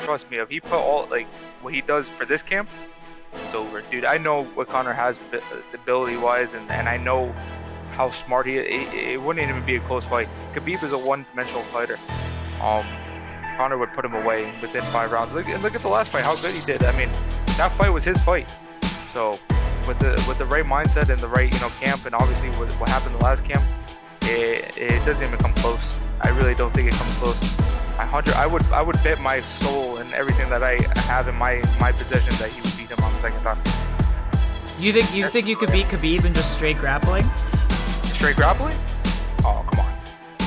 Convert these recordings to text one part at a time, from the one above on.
trust me, if he put all like what he does for this camp, it's over, dude. I know what Connor has ability-wise, and I know how smart he is. It wouldn't even be a close fight. Khabib is a one-dimensional fighter. Connor would put him away within 5 rounds. Look at the last fight, how good he did. I mean, that fight was his fight. So with the right mindset and the right camp, and obviously with what happened in the last camp, it doesn't even come close. I really don't think it comes close. I would bet my soul and everything that I have in my possession that he would beat him on the second time. You think you could beat Khabib in just straight grappling? Straight grappling? Oh, come on.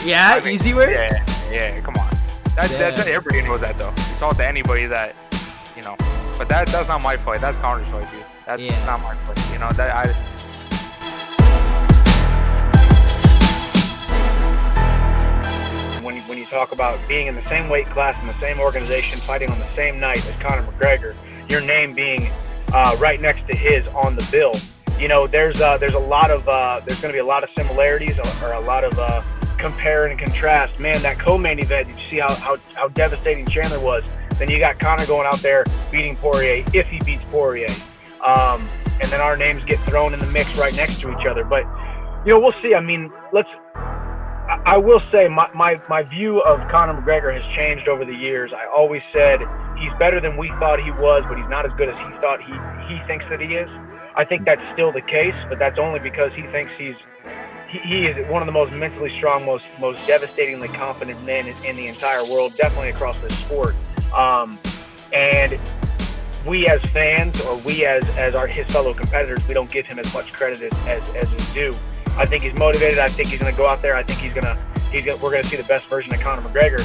Yeah, I mean, easy way? Yeah, come on. That's everybody knows that though. You talk to anybody that, but that's not my fight. That's Connor's fight, dude. That's not my fight. When you talk about being in the same weight class in the same organization, fighting on the same night as Conor McGregor, your name being right next to his on the bill, there's a lot of there's going to be a lot of similarities or a lot of compare and contrast. Man, that co-main event, did you see how devastating Chandler was? Then you got Conor going out there beating Poirier if he beats Poirier, and then our names get thrown in the mix right next to each other. But we'll see. I mean, I will say my view of Conor McGregor has changed over the years. I always said he's better than we thought he was, but he's not as good as he thought he thinks that he is. I think that's still the case, but that's only because he thinks he is one of the most mentally strong, most devastatingly confident men in the entire world, definitely across the sport. And we as fans, or we as his fellow competitors, we don't give him as much credit as we do. I think he's motivated. I think he's going to go out there. I think we're going to see the best version of Conor McGregor.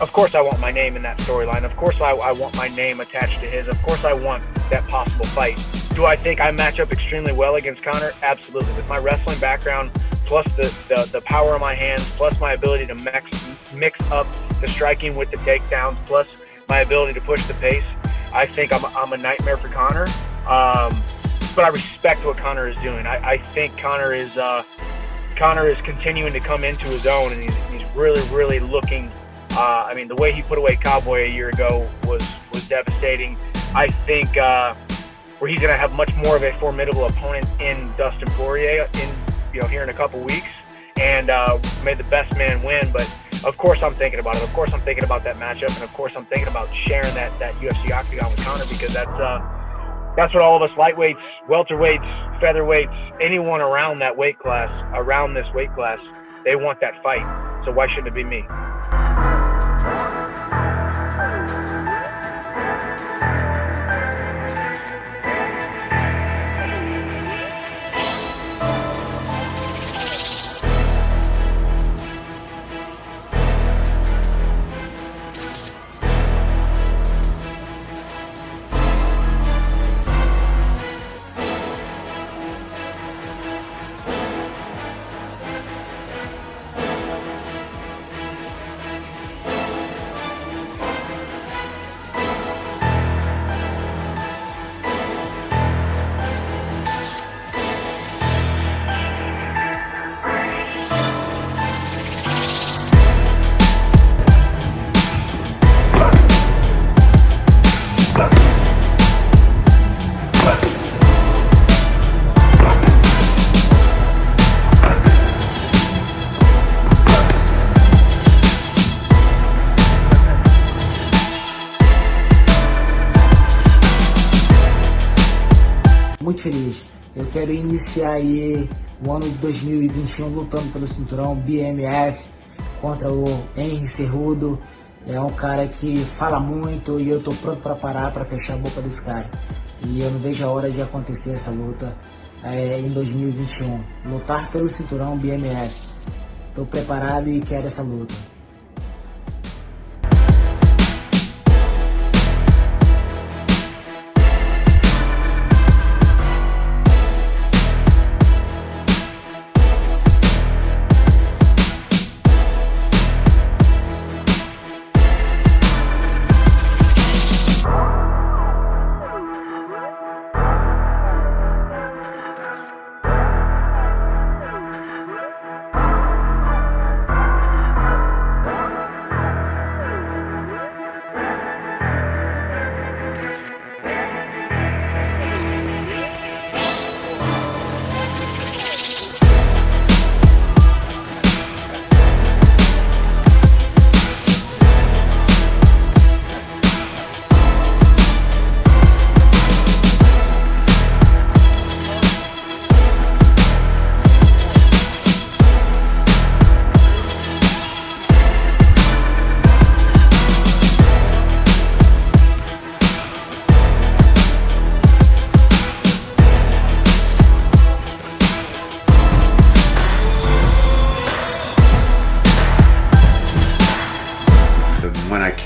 Of course, I want my name in that storyline. Of course, I want my name attached to his. Of course, I want that possible fight. Do I think I match up extremely well against Conor? Absolutely. With my wrestling background, plus the power of my hands, plus my ability to mix up the striking with the takedowns, plus my ability to push the pace, I think I'm a nightmare for Conor. But I respect what Conor is doing. I think Conor is continuing to come into his own, and he's really, really looking. I mean, the way he put away Cowboy a year ago was devastating. I think where he's going to have much more of a formidable opponent in Dustin Poirier here in a couple weeks, and may the best man win. But of course I'm thinking about it. Of course I'm thinking about that matchup, and of course I'm thinking about sharing that UFC octagon with Conor, because that's what all of us lightweights, welterweights, featherweights, anyone around that weight class, around this weight class, they want that fight. So why shouldn't it be me? Muito feliz. Eu quero iniciar aí o ano de 2021 lutando pelo cinturão BMF contra o Henry Cerrudo. É um cara que fala muito e eu tô pronto para parar, para fechar a boca desse cara. E eu não vejo a hora de acontecer essa luta em 2021. Lutar pelo cinturão BMF. Tô preparado e quero essa luta.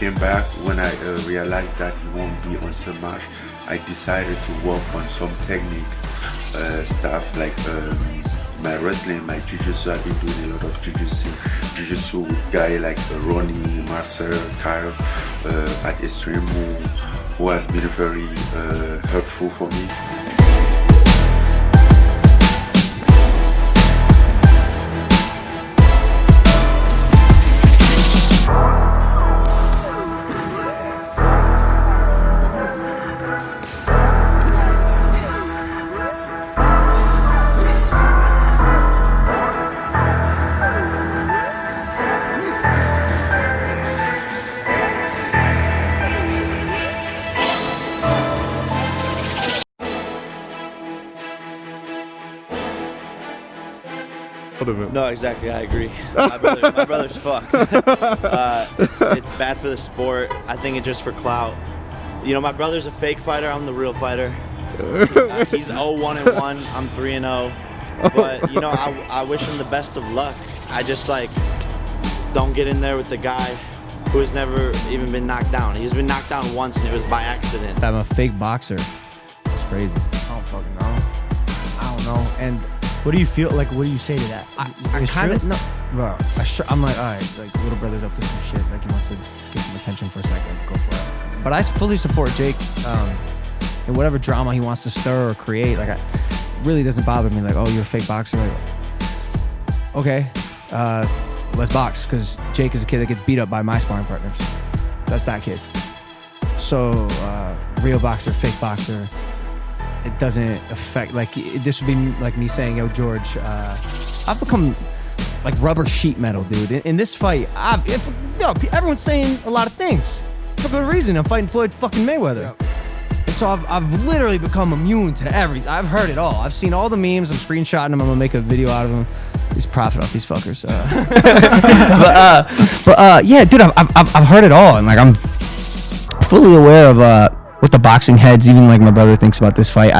came back, when I realized that he won't be on the match, I decided to work on some techniques, stuff like my wrestling, my jiu-jitsu. I've been doing a lot of jiu-jitsu with guys like Ronnie, Marcel, Kyle at Extreme, who has been very helpful for me. No, exactly. I agree. My brother's fucked. It's bad for the sport. I think it's just for clout. You know, my brother's a fake fighter. I'm the real fighter. He's 0-1-1. I'm 3-0. But you know, I wish him the best of luck. I just like don't get in there with the guy who has never even been knocked down. He's been knocked down once, and it was by accident. I'm a fake boxer. That's crazy. I don't fucking know. I don't know. And what do you feel like? What do you say to that? I kind of no, bro. I'm like, all right, like little brother's up to some shit. Like he wants to get some attention for a second. Go for it. But I fully support Jake in whatever drama he wants to stir or create. Like, it really doesn't bother me. Like, oh, you're a fake boxer. Like, okay, let's box. Because Jake is a kid that gets beat up by my sparring partners. That's that kid. So, real boxer, fake boxer. It doesn't affect, like, this would be like me saying, yo, George, I've become like rubber sheet metal, dude. In this fight, everyone's saying a lot of things for good reason. I'm fighting Floyd fucking Mayweather. Yep. And so I've literally become immune to everything. I've heard it all. I've seen all the memes. I'm screenshotting them. I'm gonna make a video out of them. Please profit off these fuckers. But yeah, dude, I've heard it all. And like, I'm fully aware of, what the boxing heads, even like my brother, thinks about this fight.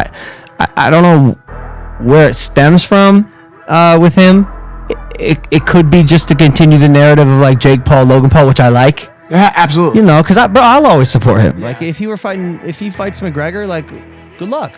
I don't know where it stems from with him. It could be just to continue the narrative of like Jake Paul, Logan Paul, which I like. Yeah, absolutely. You know, because I'll always support him. Like if he fights McGregor, like good luck.